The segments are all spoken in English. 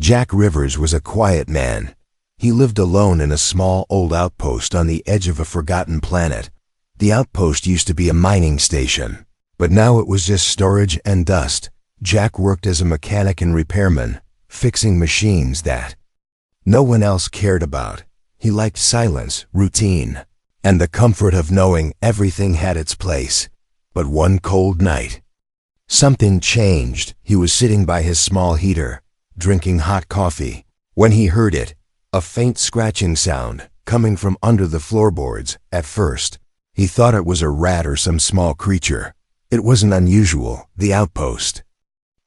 Jack Rivers was a quiet man. He lived alone in a small old outpost on the edge of a forgotten planet. The outpost used to be a mining station, but now it was just storage and dust. Jack worked as a mechanic and repairman, fixing machines that no one else cared about. He liked silence, routine, and the comfort of knowing everything had its place. But one cold night, something changed. He was sitting by his small heater, drinking hot coffee, when he heard it, a faint scratching sound coming from under the floorboards. At first, he thought it was a rat or some small creature. It wasn't unusual. The outpost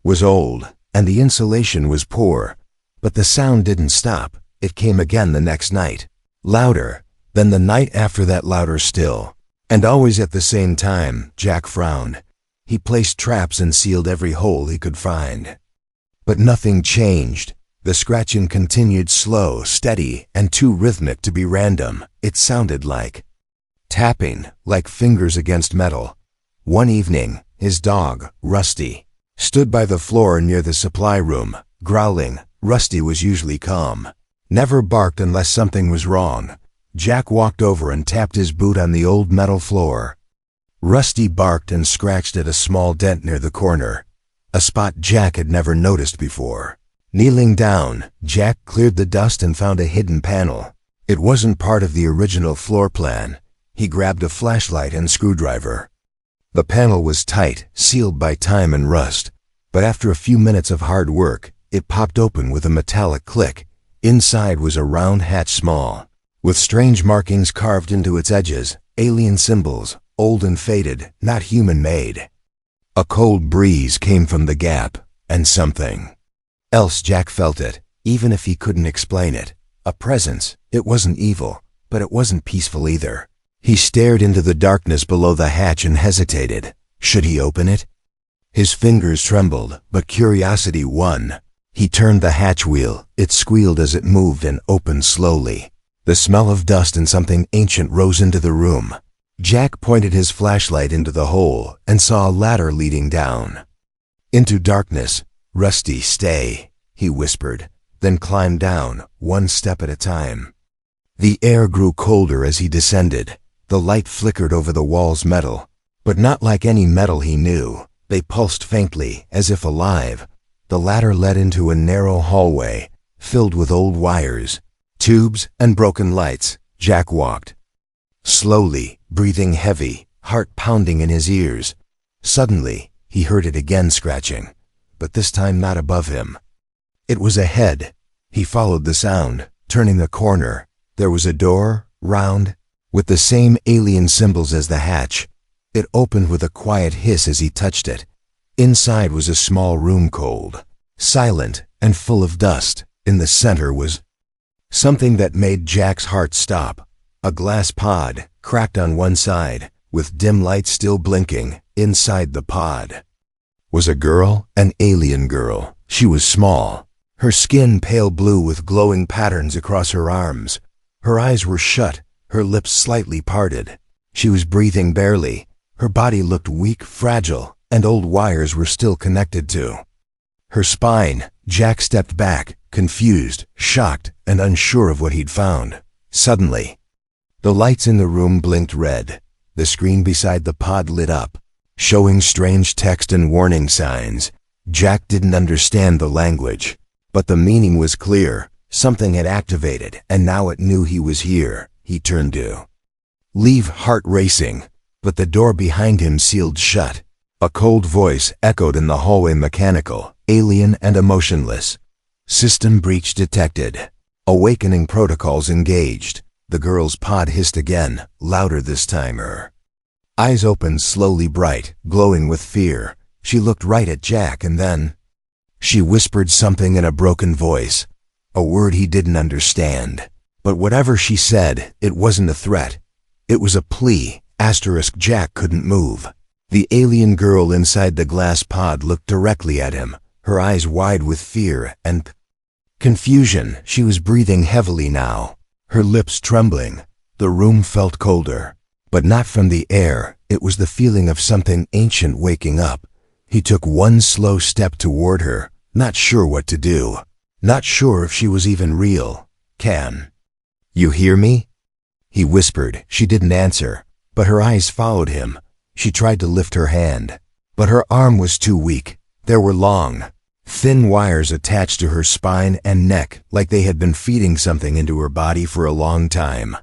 was old, and the insulation was poor, but the sound didn't stop. It came again the next night, louder, then the night after that louder still, and always at the same time. Jack frowned. He placed traps and sealed every hole he could find. But nothing changed. The scratching continued, slow, steady, and too rhythmic to be random. It sounded like tapping, like fingers against metal. One evening, his dog, Rusty, stood by the floor near the supply room, growling. Rusty was usually calm, never barked unless something was wrong. Jack walked over and tapped his boot on the old metal floor. Rusty barked and scratched at a small dent near the corner, a spot Jack had never noticed before. Kneeling down, Jack cleared the dust and found a hidden panel. It wasn't part of the original floor plan. He grabbed a flashlight and screwdriver. The panel was tight, sealed by time and rust, but after a few minutes of hard work, it popped open with a metallic click. Inside was a round hatch, small, with strange markings carved into its edges, alien symbols, old and faded, not human-made. A cold breeze came from the gap, and something else. Jack felt it, even if he couldn't explain it. A presence. It wasn't evil, but it wasn't peaceful either. He stared into the darkness below the hatch and hesitated. Should he open it? His fingers trembled, but curiosity won. He turned the hatch wheel. It squealed as it moved and opened slowly. The smell of dust and something ancient rose into the room. Jack pointed his flashlight into the hole and saw a ladder leading down into darkness. "Rusty, stay," he whispered, then climbed down, one step at a time. The air grew colder as he descended. The light flickered over the wall's metal, but not like any metal he knew. They pulsed faintly, as if alive. The ladder led into a narrow hallway, filled with old wires, tubes, and broken lights. Jack walked slowly, breathing heavy, heart pounding in his ears. Suddenly, he heard it again scratching, but this time not above him. It was ahead. He followed the sound, turning the corner. There was a door, round, with the same alien symbols as the hatch. It opened with a quiet hiss as he touched it. Inside was a small room, cold, silent, and full of dust. In the center was something that made Jack's heart stop. A glass pod, cracked on one side, with dim light still blinking. Inside the pod was a girl, an alien girl. She was small, her skin pale blue with glowing patterns across her arms. Her eyes were shut, her lips slightly parted. She was breathing barely. Her body looked weak, fragile, and old wires were still connected to her spine. Jack stepped back, confused, shocked, and unsure of what he'd found. Suddenly, the lights in the room blinked red. The screen beside the pod lit up, showing strange text and warning signs. Jack didn't understand the language, but the meaning was clear. Something had activated, and now it knew he was here. He turned to leave, heart racing, but the door behind him sealed shut. A cold voice echoed in the hallway, mechanical, alien, and emotionless. "System breach detected. Awakening protocols engaged." The girl's pod hissed again, louder this time. Her eyes opened slowly, bright, glowing with fear. She looked right at Jack, and then she whispered something in a broken voice, a word he didn't understand. But whatever she said, it wasn't a threat. It was a plea. Jack couldn't move. The alien girl inside the glass pod looked directly at him, her eyes wide with fear and confusion. She was breathing heavily now, her lips trembling. The room felt colder, but not from the air. It was the feeling of something ancient waking up. He took one slow step toward her, not sure what to do. not sure if she was even real. "Can you hear me?" he whispered. She didn't answer, but her eyes followed him. She tried to lift her hand, but her arm was too weak. There were long, thin wires attached to her spine and neck, like they had been feeding something into her body for a long time.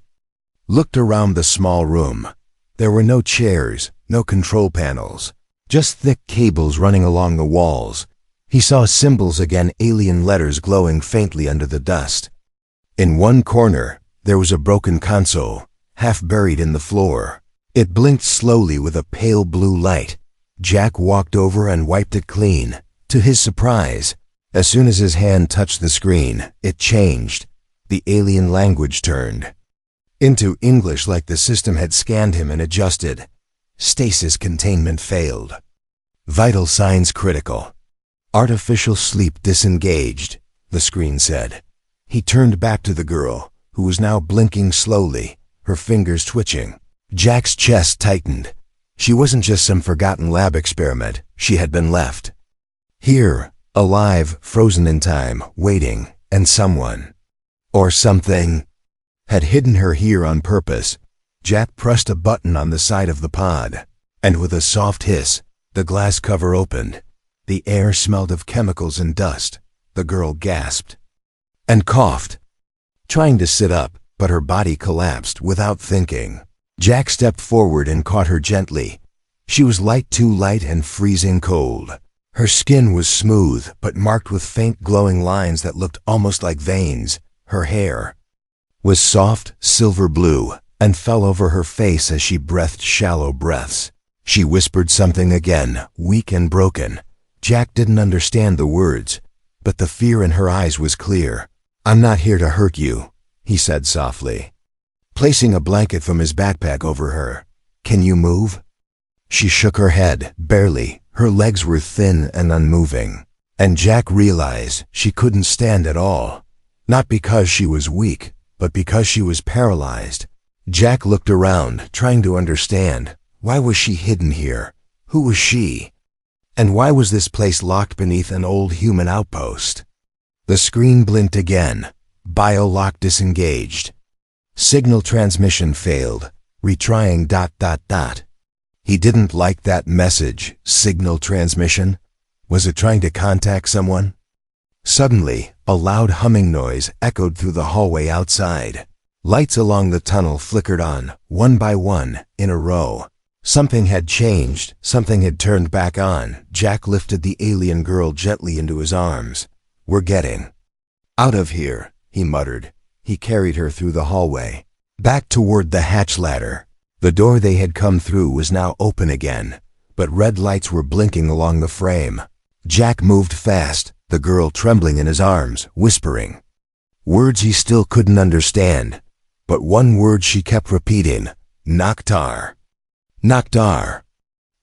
Looked around the small room. There were no chairs, no control panels, just thick cables running along the walls. He saw symbols again, alien letters glowing faintly under the dust. In one corner, there was a broken console, half buried in the floor. It blinked slowly with a pale blue light. Jack walked over and wiped it clean. To his surprise, as soon as his hand touched the screen, it changed. The alien language turned into English, like the system had scanned him and adjusted. Stasis containment failed. Vital signs critical. Artificial sleep disengaged, the screen said. He turned back to the girl, who was now blinking slowly, her fingers twitching. Jack's chest tightened. She wasn't just some forgotten lab experiment. She had been left here, alive, frozen in time, waiting, and someone, or something, had hidden her here on purpose. Jack pressed a button on the side of the pod, and with a soft hiss, the glass cover opened. The air smelled of chemicals and dust. The girl gasped and coughed, trying to sit up, but her body collapsed without thinking. Jack stepped forward and caught her gently. She was light, too light and freezing cold. Her skin was smooth, but marked with faint glowing lines that looked almost like veins. Her hair was soft, silver blue, and fell over her face as she breathed shallow breaths. She whispered something again, weak and broken. Jack didn't understand the words, but the fear in her eyes was clear. "I'm not here to hurt you," he said softly, placing a blanket from his backpack over her. "Can you move?" She shook her head, barely. Her legs were thin and unmoving, and Jack realized she couldn't stand at all. Not because she was weak, but because she was paralyzed. Jack looked around, trying to understand. Why was she hidden here? Who was she? And why was this place locked beneath an old human outpost? The screen blinked again. Biolock disengaged. Signal transmission failed. Retrying ... He didn't like that message. Signal transmission? Was it trying to contact someone? Suddenly, a loud humming noise echoed through the hallway outside. Lights along the tunnel flickered on, one by one, in a row. Something had changed. Something had turned back on. Jack lifted the alien girl gently into his arms. "We're getting out of here," he muttered. He carried her through the hallway, back toward the hatch ladder. The door they had come through was now open again, but red lights were blinking along the frame. Jack moved fast, the girl trembling in his arms, whispering words he still couldn't understand. But one word she kept repeating: Noctar. Noctar.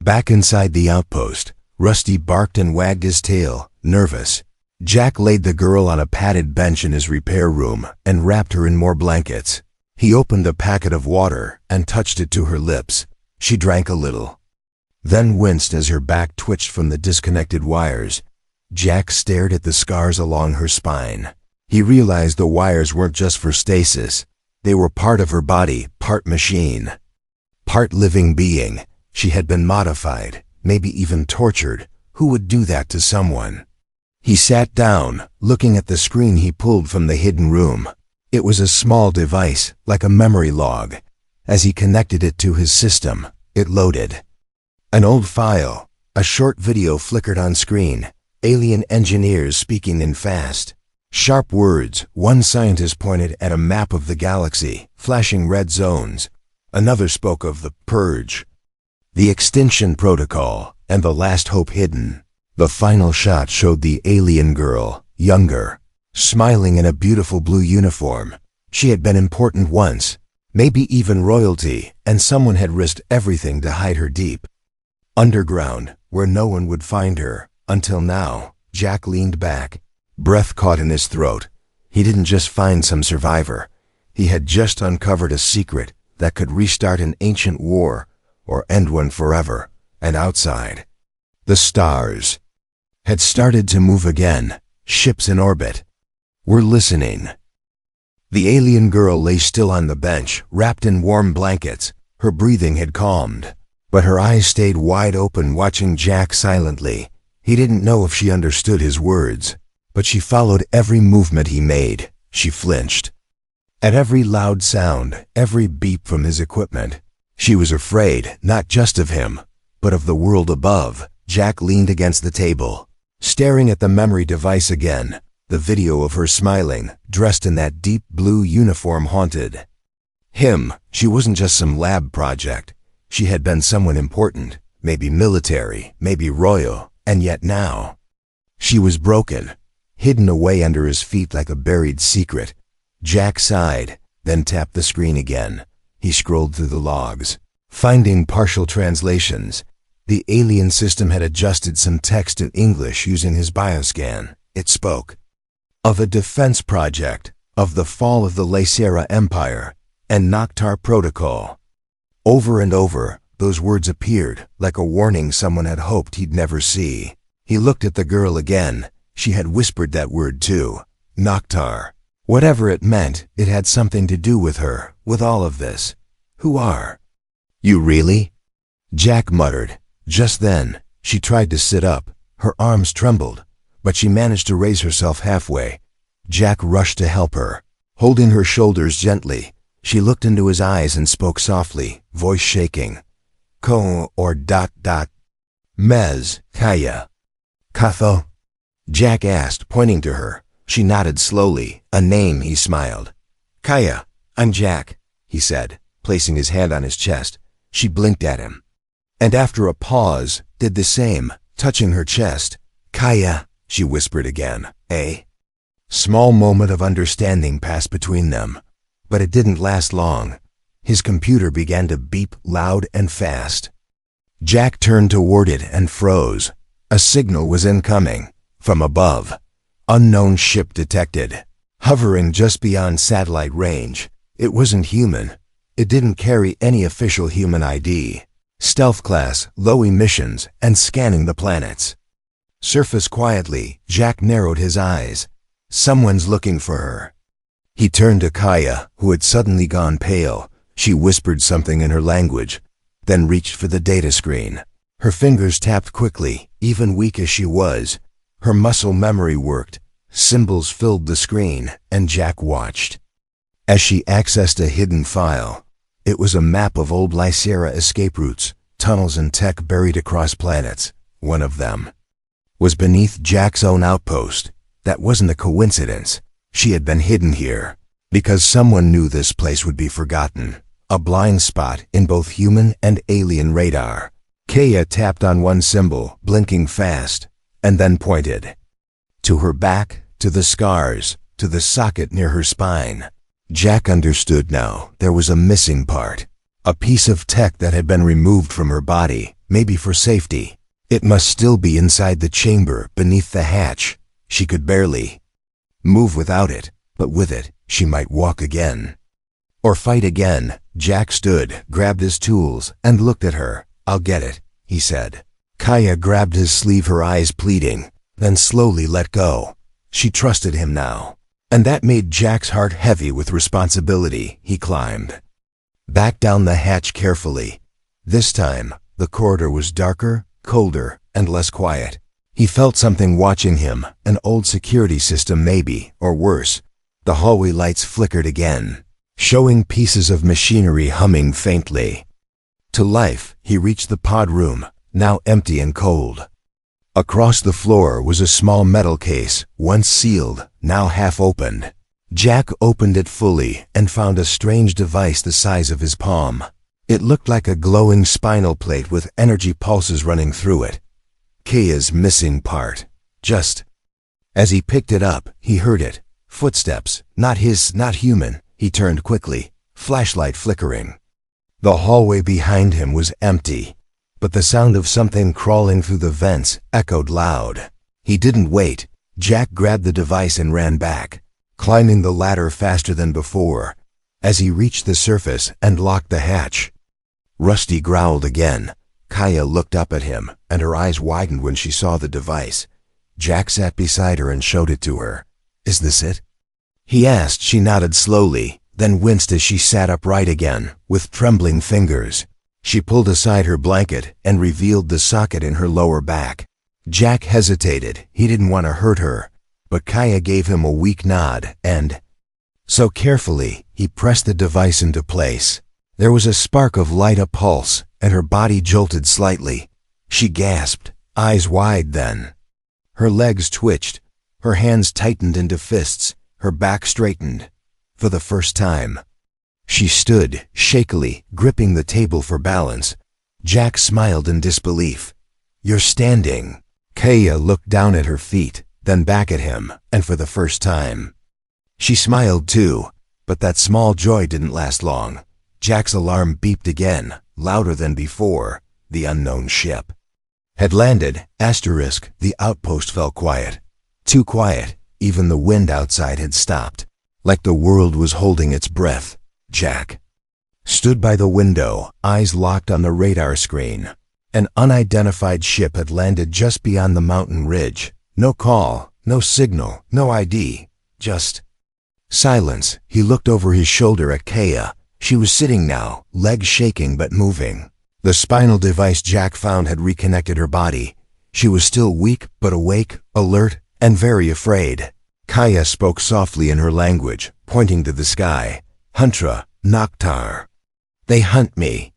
Back inside the outpost, Rusty barked and wagged his tail, nervous. Jack laid the girl on a padded bench in his repair room and wrapped her in more blankets. He opened a packet of water and touched it to her lips. She drank a little, then winced as her back twitched from the disconnected wires. Jack stared at the scars along her spine. He realized the wires weren't just for stasis. They were part of her body, part machine, part living being. She had been modified, maybe even tortured. Who would do that to someone? He sat down, looking at the screen he pulled from the hidden room. It was a small device, like a memory log. As he connected it to his system, it loaded an old file. A short video flickered on screen. Alien engineers speaking in fast, sharp words. One scientist pointed at a map of the galaxy, flashing red zones. Another spoke of the purge, the extinction protocol, and the last hope hidden. The final shot showed the alien girl, younger, smiling in a beautiful blue uniform. She had been important once, maybe even royalty, and someone had risked everything to hide her deep underground, where no one would find her. Until now. Jack leaned back, breath caught in his throat. He didn't just find some survivor. He had just uncovered a secret that could restart an ancient war or end one forever. And outside, the stars had started to move again. Ships in orbit, We're listening." The alien girl lay still on the bench, wrapped in warm blankets. Her breathing had calmed, but her eyes stayed wide open, watching Jack silently. He didn't know if she understood his words, but she followed every movement he made. She flinched at every loud sound, every beep from his equipment. She was afraid, not just of him, but of the world above. Jack leaned against the table, staring at the memory device again. The video of her smiling, dressed in that deep blue uniform haunted him. She wasn't just some lab project. She had been someone important, maybe military, maybe royal, and yet now she was broken, hidden away under his feet like a buried secret. Jack sighed, then tapped the screen again. He scrolled through the logs, finding partial translations. The alien system had adjusted some text in English using his bioscan. It spoke of a defense project, of the fall of the Lysera Empire, and Noctar Protocol. Over and over, those words appeared, like a warning someone had hoped he'd never see. He looked at the girl again. She had whispered that word too, Noctar. Whatever it meant, it had something to do with her, with all of this. "Who are you really?" Jack muttered. Just then, she tried to sit up. Her arms trembled, but she managed to raise herself halfway. Jack rushed to help her, holding her shoulders gently. She looked into his eyes and spoke softly, voice shaking. "Ko or dot dot. Mez, Kaya. Katho?" Jack asked, pointing to her. She nodded slowly. "A name," he smiled. "Kaya, I'm Jack," he said, placing his hand on his chest. She blinked at him, and after a pause, did the same, touching her chest. "Kaya," she whispered again. "Eh?" Small moment of understanding passed between them, but it didn't last long. His computer began to beep loud and fast. Jack turned toward it and froze. A signal was incoming from above. Unknown ship detected, hovering just beyond satellite range. It wasn't human. It didn't carry any official human ID. Stealth class, low emissions, and scanning the planets. Surface quietly, Jack narrowed his eyes. Someone's looking for her. He turned to Kaya, who had suddenly gone pale. She whispered something in her language, then reached for the data screen. Her fingers tapped quickly, even weak as she was. Her muscle memory worked. Symbols filled the screen, and Jack watched as she accessed a hidden file. It was a map of old Lysera escape routes, tunnels and tech buried across planets. One of them was beneath Jack's own outpost. That wasn't a coincidence. She had been hidden here because someone knew this place would be forgotten. A blind spot in both human and alien radar. Kaya tapped on one symbol, blinking fast, and then pointed to her back, to the scars, to the socket near her spine. Jack understood now. There was a missing part. A piece of tech that had been removed from her body, maybe for safety. It must still be inside the chamber, beneath the hatch. She could barely move without it, but with it, she might walk again. Or fight again. Jack stood, grabbed his tools, and looked at her. "I'll get it," he said. Kaya grabbed his sleeve, her eyes pleading, then slowly let go. She trusted him now, and that made Jack's heart heavy with responsibility. He climbed back down the hatch carefully. This time, the corridor was darker, colder, and less quiet. He felt something watching him, an old security system maybe, or worse. The hallway lights flickered again, showing pieces of machinery humming faintly. To life, he reached the pod room, now empty and cold. Across the floor was a small metal case, once sealed, now half opened. Jack opened it fully and found a strange device the size of his palm. It looked like a glowing spinal plate with energy pulses running through it. Kaya's missing part. Just as he picked it up, he heard it. Footsteps, not his, not human. He turned quickly, flashlight flickering. The hallway behind him was empty, but the sound of something crawling through the vents echoed loud. He didn't wait. Jack grabbed the device and ran back, climbing the ladder faster than before. As he reached the surface and locked the hatch, Rusty growled again. Kaya looked up at him, and her eyes widened when she saw the device. Jack sat beside her and showed it to her. "Is this it?" he asked. She nodded slowly, then winced as she sat upright again, with trembling fingers. She pulled aside her blanket and revealed the socket in her lower back. Jack hesitated. He didn't want to hurt her, but Kaya gave him a weak nod, and so carefully, he pressed the device into place. There was a spark of light, a pulse, and her body jolted slightly. She gasped, eyes wide then. Her legs twitched, her hands tightened into fists, her back straightened. For the first time, she stood, shakily, gripping the table for balance. Jack smiled in disbelief. "You're standing." Kaya looked down at her feet, then back at him, and for the first time, she smiled too, but that small joy didn't last long. Jack's alarm beeped again, louder than before. The unknown ship had landed. The outpost fell quiet. Too quiet, even the wind outside had stopped. Like the world was holding its breath. Jack stood by the window, eyes locked on the radar screen. An unidentified ship had landed just beyond the mountain ridge. No call, no signal, no ID, just silence. He looked over his shoulder at Kaya. She was sitting now, legs shaking but moving. The spinal device Jack found had reconnected her body. She was still weak but awake, alert, and very afraid. Kaya spoke softly in her language, pointing to the sky. "Huntra, Noctar. They hunt me."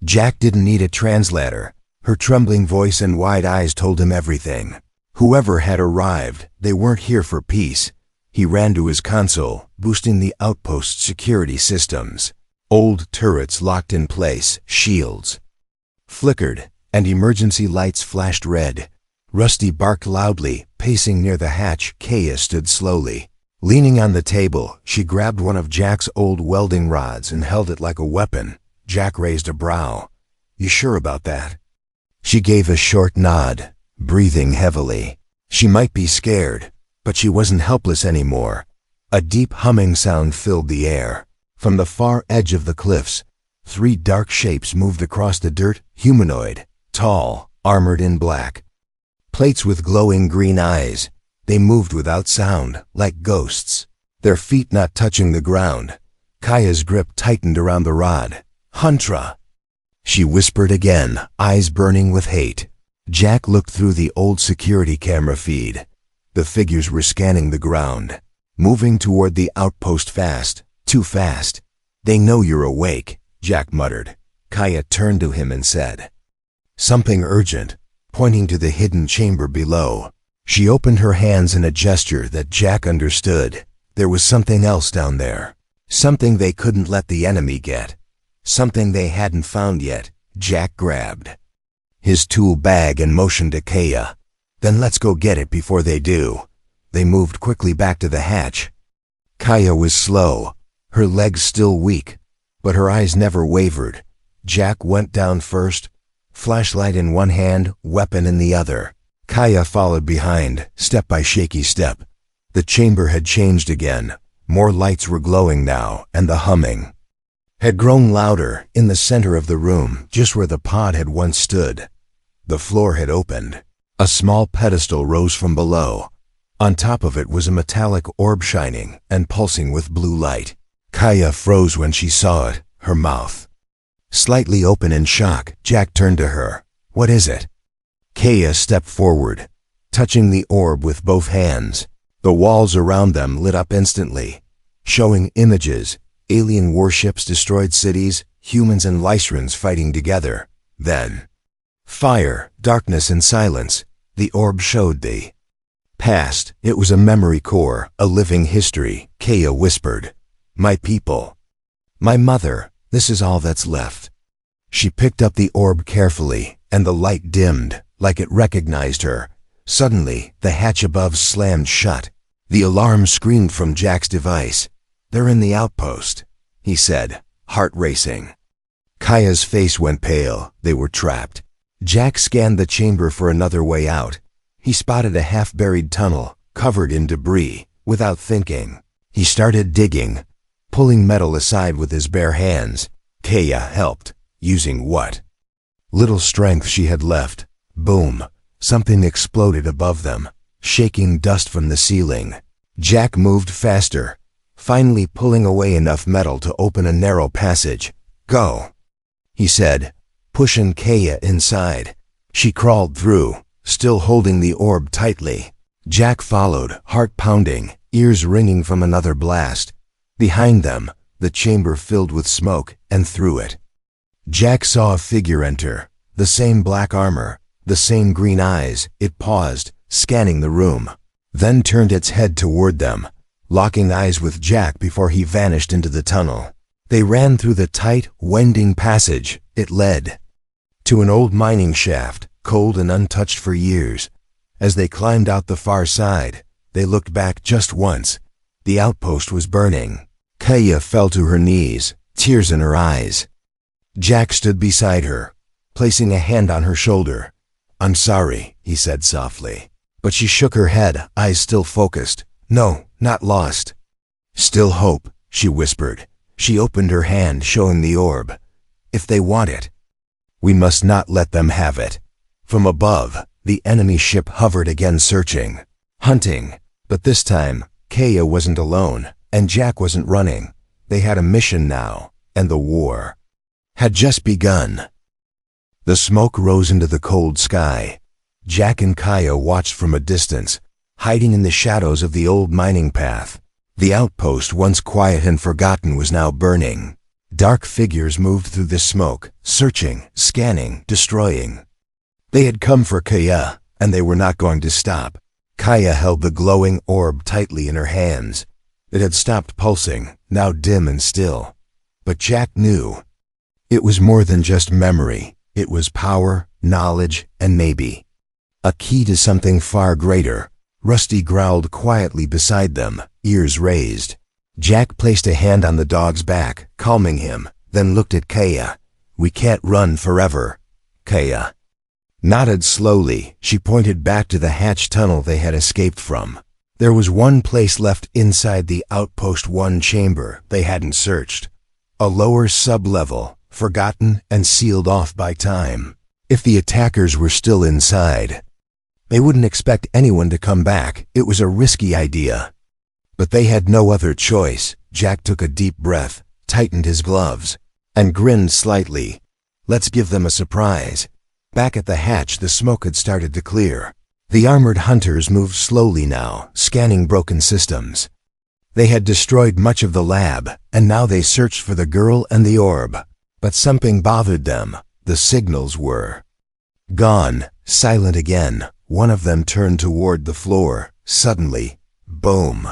Jack didn't need a translator. Her trembling voice and wide eyes told him everything. Whoever had arrived, they weren't here for peace. He ran to his console, boosting the outpost's security systems. Old turrets locked in place, shields flickered, and emergency lights flashed red. Rusty barked loudly, pacing near the hatch. Kaya stood slowly. Leaning on the table, she grabbed one of Jack's old welding rods and held it like a weapon. Jack raised a brow. "You sure about that?" She gave a short nod, breathing heavily. She might be scared, but she wasn't helpless anymore. A deep humming sound filled the air. From the far edge of the cliffs, 3 dark shapes moved across the dirt, humanoid, tall, armored in black. Plates with glowing green eyes. They moved without sound, like ghosts, their feet not touching the ground. Kaya's grip tightened around the rod. "Huntra," she whispered again, eyes burning with hate. Jack looked through the old security camera feed. The figures were scanning the ground, moving toward the outpost fast, too fast. "They know you're awake," Jack muttered. Kaya turned to him and said, "Something urgent," pointing to the hidden chamber below. She opened her hands in a gesture that Jack understood. There was something else down there. Something they couldn't let the enemy get. Something they hadn't found yet. Jack grabbed his tool bag and motioned to Kaya. "Then let's go get it before they do." They moved quickly back to the hatch. Kaya was slow, her legs still weak, but her eyes never wavered. Jack went down first, flashlight in one hand, weapon in the other. Kaya followed behind, step by shaky step. The chamber had changed again. More lights were glowing now, and the humming had grown louder. In the center of the room, just where the pod had once stood, the floor had opened. A small pedestal rose from below. On top of it was a metallic orb shining and pulsing with blue light. Kaya froze when she saw it, her mouth slightly open in shock. Jack turned to her. "What is it?" Kaya stepped forward, touching the orb with both hands. The walls around them lit up instantly, showing images, alien warships, destroyed cities, humans and Lycerans fighting together. Then, fire, darkness and silence. The orb showed the past. It was a memory core, a living history. Kaya whispered, "My people, my mother, this is all that's left." She picked up the orb carefully, and the light dimmed, like it recognized her. Suddenly, the hatch above slammed shut. The alarm screamed from Jack's device. "They're in the outpost," he said, heart racing. Kaya's face went pale. They were trapped. Jack scanned the chamber for another way out. He spotted a half-buried tunnel, covered in debris. Without thinking, he started digging, pulling metal aside with his bare hands. Kaya helped, using what little strength she had left. Boom! Something exploded above them, shaking dust from the ceiling. Jack moved faster, finally pulling away enough metal to open a narrow passage. "Go," he said, pushing Kaya inside. She crawled through, still holding the orb tightly. Jack followed, heart pounding, ears ringing from another blast. Behind them, the chamber filled with smoke, and through it, Jack saw a figure enter. The same black armor, the same green eyes. It paused, scanning the room, then turned its head toward them, locking eyes with Jack before he vanished into the tunnel. They ran through the tight, winding passage. It led to an old mining shaft, cold and untouched for years. As they climbed out the far side, they looked back just once. The outpost was burning. Kaya fell to her knees, tears in her eyes. Jack stood beside her, placing a hand on her shoulder. "I'm sorry," he said softly. But she shook her head, eyes still focused. "No, not lost. Still hope," she whispered. She opened her hand, showing the orb. "If they want it, we must not let them have it." From above, the enemy ship hovered again, searching, hunting. But this time, Kaya wasn't alone, and Jack wasn't running. They had a mission now, and the war had just begun. The smoke rose into the cold sky. Jack and Kaya watched from a distance, hiding in the shadows of the old mining path. The outpost, once quiet and forgotten, was now burning. Dark figures moved through the smoke, searching, scanning, destroying. They had come for Kaya, and they were not going to stop. Kaya held the glowing orb tightly in her hands. It had stopped pulsing, now dim and still. But Jack knew it was more than just memory. It was power, knowledge, and maybe a key to something far greater. Rusty growled quietly beside them, ears raised. Jack placed a hand on the dog's back, calming him, then looked at Kaya. "We can't run forever." Kaya nodded slowly. She pointed back to the hatch tunnel they had escaped from. There was one place left inside the Outpost 1 chamber they hadn't searched. A lower sub-level, forgotten and sealed off by time. If the attackers were still inside, they wouldn't expect anyone to come back. It was a risky idea. But they had no other choice. Jack took a deep breath, tightened his gloves, and grinned slightly. "Let's give them a surprise." Back at the hatch, the smoke had started to clear. The armored hunters moved slowly now, scanning broken systems. They had destroyed much of the lab, and now they searched for the girl and the orb. But something bothered them. The signals were gone, silent again. One of them turned toward the floor. Suddenly, boom!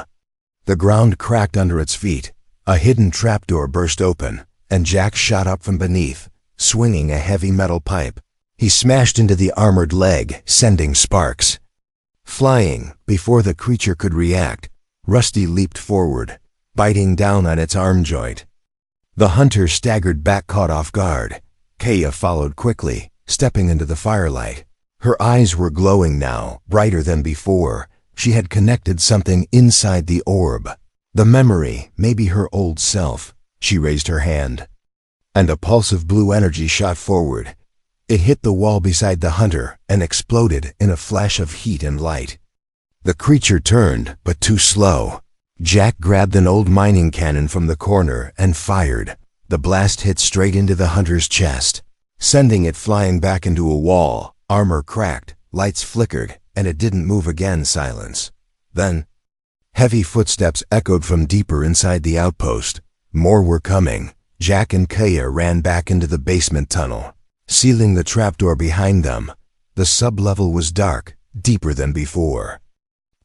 The ground cracked under its feet. A hidden trapdoor burst open, and Jack shot up from beneath, swinging a heavy metal pipe. He smashed into the armored leg, sending sparks flying. Before the creature could react, Rusty leaped forward, biting down on its arm joint. The hunter staggered back, caught off guard. Kaya followed quickly, stepping into the firelight. Her eyes were glowing now, brighter than before. She had connected something inside the orb. The memory, maybe her old self. She raised her hand, and a pulse of blue energy shot forward. It hit the wall beside the hunter and exploded in a flash of heat and light. The creature turned, but too slow. Jack grabbed an old mining cannon from the corner and fired. The blast hit straight into the hunter's chest, sending it flying back into a wall. Armor cracked, lights flickered, and it didn't move again. Silence. Then, heavy footsteps echoed from deeper inside the outpost. More were coming. Jack and Kaya ran back into the basement tunnel, sealing the trapdoor behind them. The sub-level was dark, deeper than before.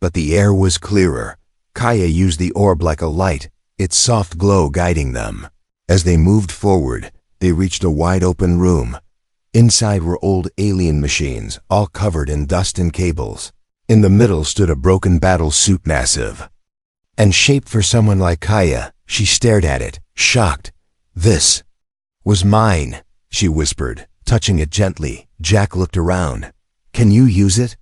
But the air was clearer. Kaya used the orb like a light, its soft glow guiding them. As they moved forward, they reached a wide-open room. Inside were old alien machines, all covered in dust and cables. In the middle stood a broken battle suit, massive and shaped for someone like Kaya. She stared at it, shocked. "This was mine," she whispered, touching it gently. Jack looked around. "Can you use it?"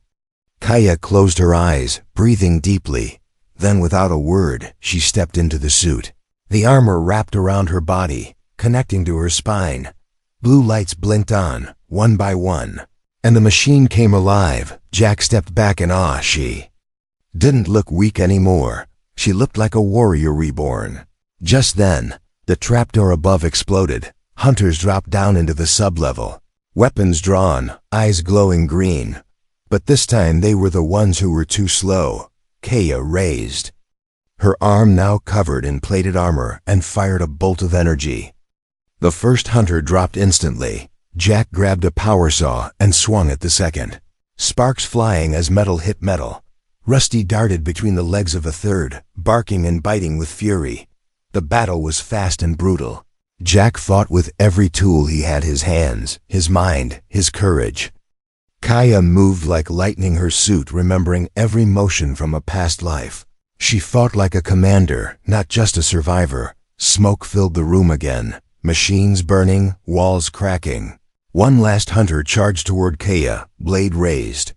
Kaya closed her eyes, breathing deeply. Then, without a word, she stepped into the suit. The armor wrapped around her body, connecting to her spine. Blue lights blinked on, one by one, and the machine came alive. Jack stepped back in awe. She didn't look weak anymore. She looked like a warrior reborn. Just then, the trapdoor above exploded. Hunters dropped down into the sublevel. Weapons drawn, eyes glowing green. But this time they were the ones who were too slow. Kaya raised her arm, now covered in plated armor, and fired a bolt of energy. The first hunter dropped instantly. Jack grabbed a power saw and swung at the second. Sparks flying as metal hit metal. Rusty darted between the legs of a third, barking and biting with fury. The battle was fast and brutal. Jack fought with every tool he had: his hands, his mind, his courage. Kaya moved like lightning, her suit remembering every motion from a past life. She fought like a commander, not just a survivor. Smoke filled the room again, machines burning, walls cracking. One last hunter charged toward Kaya, blade raised.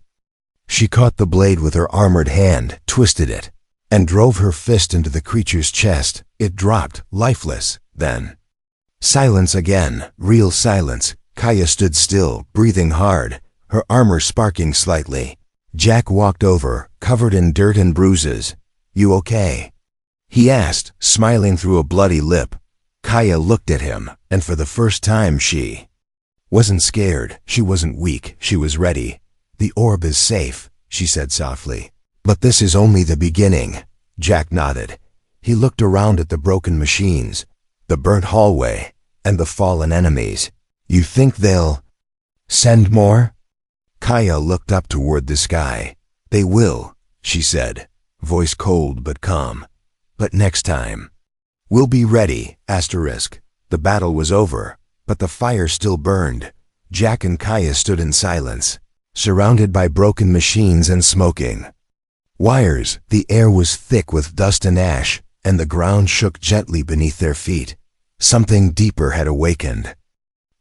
She caught the blade with her armored hand, twisted it, and drove her fist into the creature's chest. It dropped, lifeless. Then silence again, real silence. Kaya stood still, breathing hard, her armor sparking slightly. Jack walked over, covered in dirt and bruises. "You okay?" he asked, smiling through a bloody lip. Kaya looked at him, and for the first time she wasn't scared. She wasn't weak. She was ready. "The orb is safe," she said softly. "But this is only the beginning." Jack nodded. He looked around at the broken machines, the burnt hallway, and the fallen enemies. "You think they'll send more?" Kaya looked up toward the sky. "They will," she said, voice cold but calm. "But next time, we'll be ready." The battle was over, but the fire still burned. Jack and Kaya stood in silence, surrounded by broken machines and smoking wires. The air was thick with dust and ash, and the ground shook gently beneath their feet. Something deeper had awakened.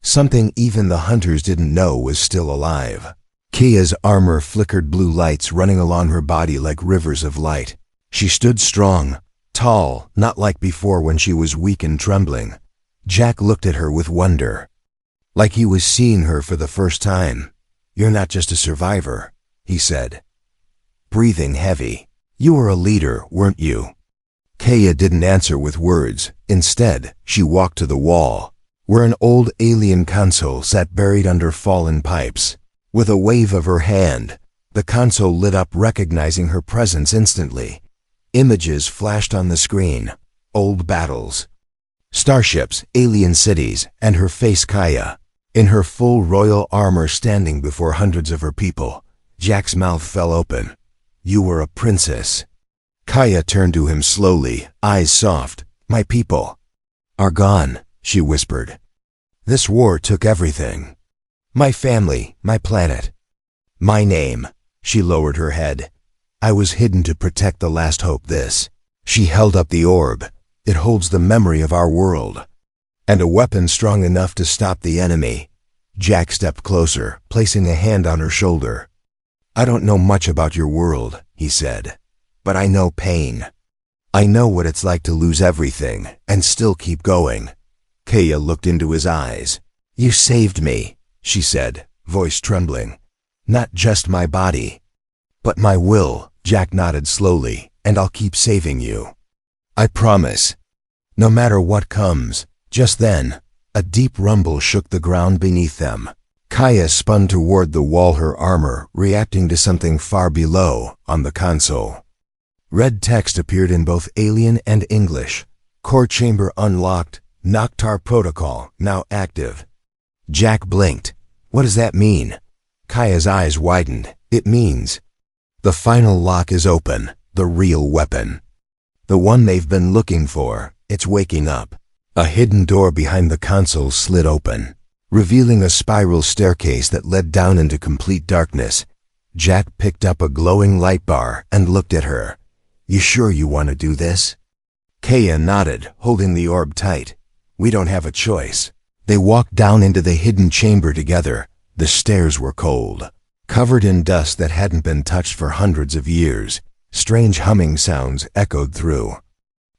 Something even the hunters didn't know was still alive. Kaya's armor flickered, blue lights running along her body like rivers of light. She stood strong, tall, not like before when she was weak and trembling. Jack looked at her with wonder, like he was seeing her for the first time. "You're not just a survivor," he said, breathing heavy. "You were a leader, weren't you?" Kaya didn't answer with words. Instead, she walked to the wall, where an old alien console sat buried under fallen pipes. With a wave of her hand, the console lit up, recognizing her presence instantly. Images flashed on the screen. Old battles, starships, alien cities, and her face, Kaya, in her full royal armor, standing before hundreds of her people. Jack's mouth fell open. "You were a princess." Kaya turned to him slowly, eyes soft. "My people are gone," she whispered. "This war took everything. My family, my planet, my name." She lowered her head. "I was hidden to protect the last hope." She held up the orb. "It holds the memory of our world, and a weapon strong enough to stop the enemy." Jack stepped closer, placing a hand on her shoulder. "I don't know much about your world," he said, "but I know pain. I know what it's like to lose everything and still keep going." Kaya looked into his eyes. "You saved me," she said, voice trembling. "Not just my body, but my will." Jack nodded slowly. "And I'll keep saving you. I promise. No matter what comes." Just then, a deep rumble shook the ground beneath them. Kaya spun toward the wall, her armor reacting to something far below on the console. Red text appeared in both alien and English. "Core chamber unlocked. Noctar protocol now active." Jack blinked. "What does that mean?" Kaya's eyes widened. "It means the final lock is open. The real weapon. The one they've been looking for. It's waking up." A hidden door behind the console slid open, revealing a spiral staircase that led down into complete darkness. Jack picked up a glowing light bar and looked at her. "You sure you want to do this?" Kaya nodded, holding the orb tight. "We don't have a choice." They walked down into the hidden chamber together. The stairs were cold, covered in dust that hadn't been touched for hundreds of years. Strange humming sounds echoed through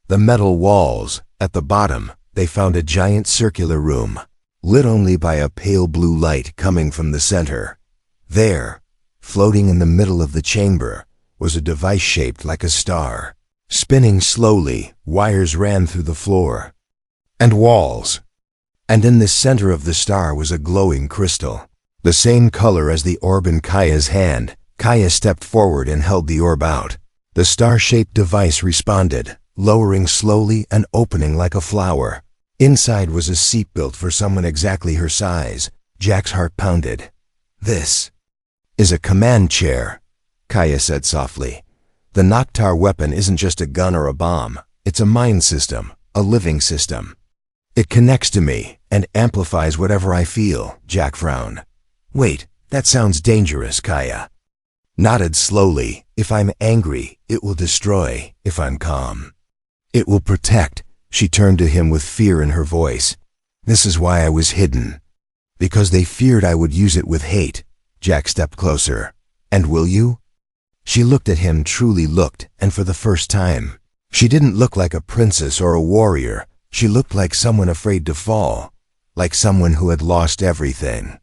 the metal walls. At the bottom, they found a giant circular room, lit only by a pale blue light coming from the center. There, floating in the middle of the chamber, was a device shaped like a star. Spinning slowly, wires ran through the floor and walls. And in the center of the star was a glowing crystal, the same color as the orb in Kaya's hand. Kaya stepped forward and held the orb out. The star-shaped device responded, lowering slowly and opening like a flower. Inside was a seat built for someone exactly her size. Jack's heart pounded. "This is a command chair," Kaya said softly. "The Noctar weapon isn't just a gun or a bomb. It's a mind system, a living system. It connects to me and amplifies whatever I feel." Jack frowned. "Wait, that sounds dangerous," Kaya nodded slowly. "If I'm angry, it will destroy. If I'm calm, it will protect." She turned to him with fear in her voice. "This is why I was hidden. Because they feared I would use it with hate." Jack stepped closer. "And will you?" She looked at him, truly looked, and for the first time. She didn't look like a princess or a warrior. She looked like someone afraid to fall, like someone who had lost everything,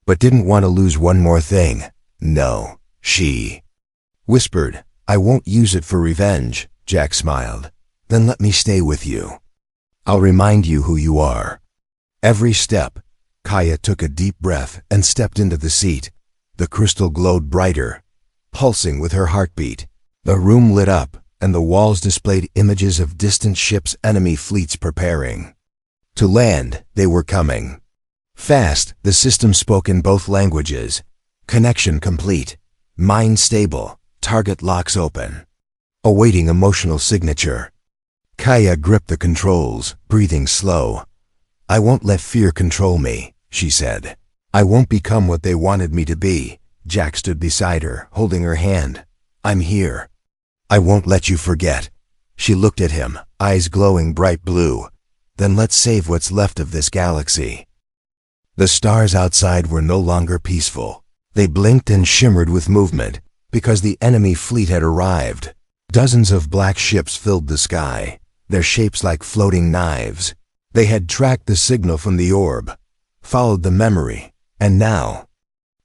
but didn't want to lose one more thing. "No," she whispered. "I won't use it for revenge." Jack smiled. "Then let me stay with you. I'll remind you who you are." Every step. Kaya took a deep breath and stepped into the seat. The crystal glowed brighter, pulsing with her heartbeat. The room lit up, and the walls displayed images of distant ships, enemy fleets preparing to land. They were coming fast. The system spoke in both languages. Connection complete. Mind stable. Target locks open. Awaiting emotional signature. Kaya gripped the controls, breathing slow. "I won't let fear control me," she said. "I won't become what they wanted me to be." Jack stood beside her, holding her hand. "I'm here. I won't let you forget." She looked at him, eyes glowing bright blue. "Then let's save what's left of this galaxy." The stars outside were no longer peaceful. They blinked and shimmered with movement, because the enemy fleet had arrived. Dozens of black ships filled the sky, their shapes like floating knives. They had tracked the signal from the orb, followed the memory, and now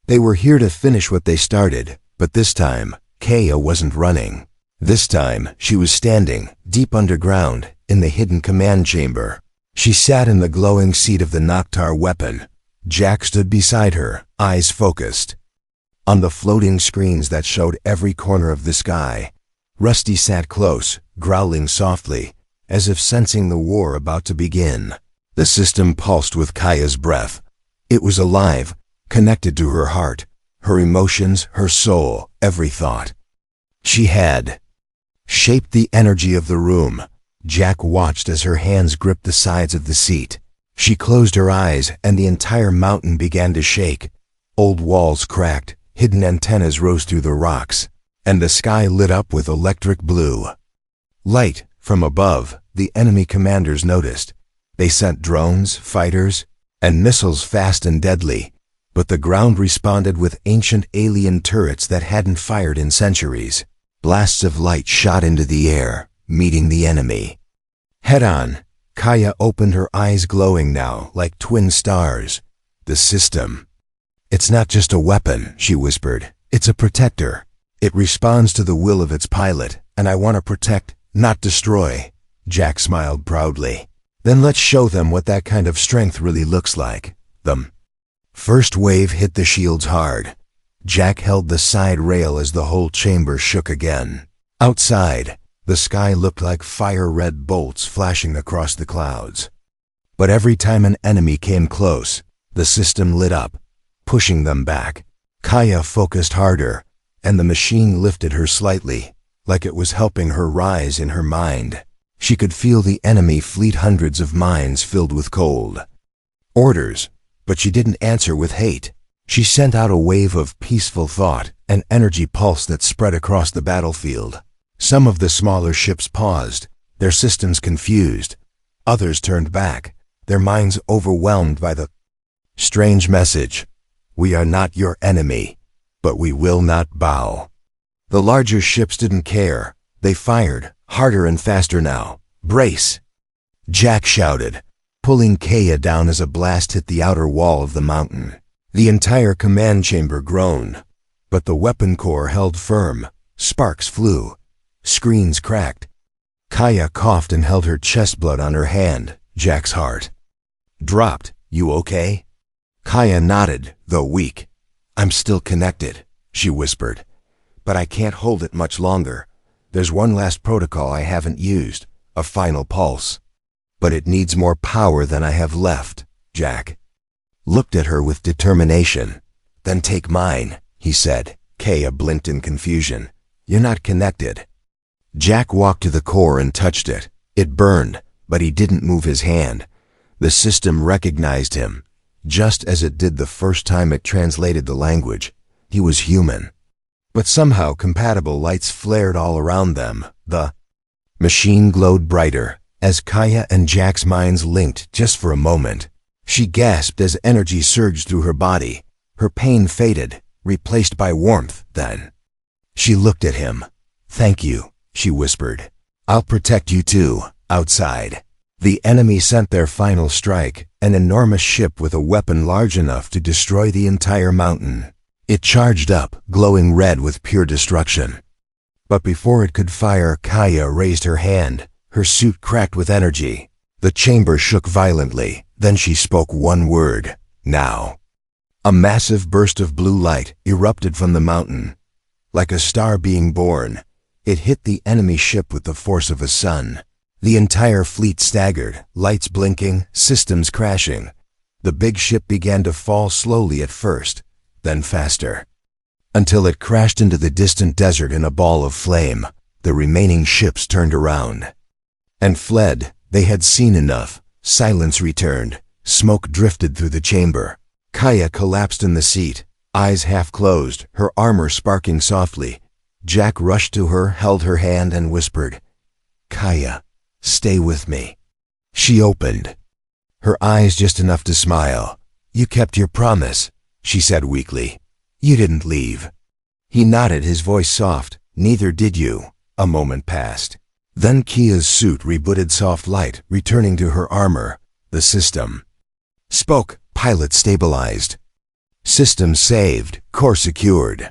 they were here to finish what they started. But this time, Kaya wasn't running. This time, she was standing, deep underground, in the hidden command chamber. She sat in the glowing seat of the Noctar weapon. Jack stood beside her, eyes focused on the floating screens that showed every corner of the sky. Rusty sat close, growling softly, as if sensing the war about to begin. The system pulsed with Kaya's breath. It was alive, connected to her heart, her emotions, her soul, every thought. She had shaped the energy of the room. Jack watched as her hands gripped the sides of the seat. She closed her eyes, and the entire mountain began to shake. Old walls cracked, hidden antennas rose through the rocks, and the sky lit up with electric blue light. From above, the enemy commanders noticed. They sent drones, fighters, and missiles fast and deadly, but the ground responded with ancient alien turrets that hadn't fired in centuries. Blasts of light shot into the air, meeting the enemy head-on. Kaya opened her eyes, glowing now like twin stars. "The system. It's not just a weapon," she whispered. "It's a protector. It responds to the will of its pilot, and I want to protect, not destroy." Jack smiled proudly. "Then let's show them what that kind of strength really looks like." The first wave hit the shields hard. Jack held the side rail as the whole chamber shook again. Outside, the sky looked like fire-red bolts flashing across the clouds. But every time an enemy came close, the system lit up, pushing them back. Kaya focused harder, and the machine lifted her slightly, like it was helping her rise in her mind. She could feel the enemy fleet, hundreds of minds filled with cold orders, but she didn't answer with hate. She sent out a wave of peaceful thought, an energy pulse that spread across the battlefield. Some of the smaller ships paused, their systems confused. Others turned back, their minds overwhelmed by the strange message. "We are not your enemy, but we will not bow." The larger ships didn't care. They fired, harder and faster now. "Brace!" Jack shouted, pulling Kaya down as a blast hit the outer wall of the mountain. The entire command chamber groaned, but the weapon core held firm. Sparks flew. Screens cracked. Kaya coughed and held her chest blood on her hand. Jack's heart dropped. You okay? Kaya nodded, though weak. I'm still connected, she whispered. But I can't hold it much longer. There's one last protocol I haven't used, a final pulse. But it needs more power than I have left. Jack looked at her with determination. Then take mine, he said. Kaya blinked in confusion. You're not connected. Jack walked to the core and touched it. It burned, but he didn't move his hand. The system recognized him, just as it did the first time it translated the language. He was human. But somehow compatible lights flared all around them. The machine glowed brighter, as Kaya and Jack's minds linked just for a moment. She gasped as energy surged through her body. Her pain faded, replaced by warmth. Then she looked at him. Thank you, she whispered. I'll protect you too, outside. The enemy sent their final strike, an enormous ship with a weapon large enough to destroy the entire mountain. It charged up, glowing red with pure destruction. But before it could fire, Kaya raised her hand. Her suit cracked with energy. The chamber shook violently. Then she spoke one word. Now. A massive burst of blue light erupted from the mountain. Like a star being born, it hit the enemy ship with the force of a sun. The entire fleet staggered, lights blinking, systems crashing. The big ship began to fall slowly at first, then faster, until it crashed into the distant desert in a ball of flame. The remaining ships turned around and fled. They had seen enough. Silence returned. Smoke drifted through the chamber. Kaya collapsed in the seat, eyes half closed, her armor sparking softly. Jack rushed to her, held her hand, and whispered, Kaya, stay with me. She opened her eyes just enough to smile. You kept your promise, she said weakly. You didn't leave. He nodded, his voice soft. Neither did you. A moment passed. Then Kia's suit rebooted, soft light returning to her armor. The system spoke. Pilot stabilized. System saved. Core secured.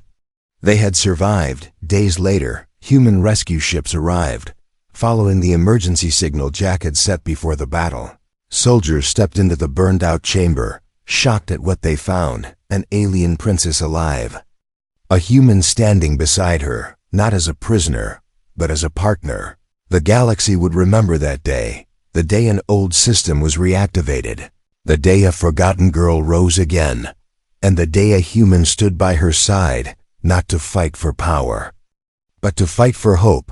They had survived. Days later, human rescue ships arrived, following the emergency signal Jack had set before the battle. Soldiers stepped into the burned-out chamber, shocked at what they found, an alien princess alive. A human standing beside her, not as a prisoner, but as a partner. The galaxy would remember that day, the day an old system was reactivated, the day a forgotten girl rose again, and the day a human stood by her side, not to fight for power, but to fight for hope.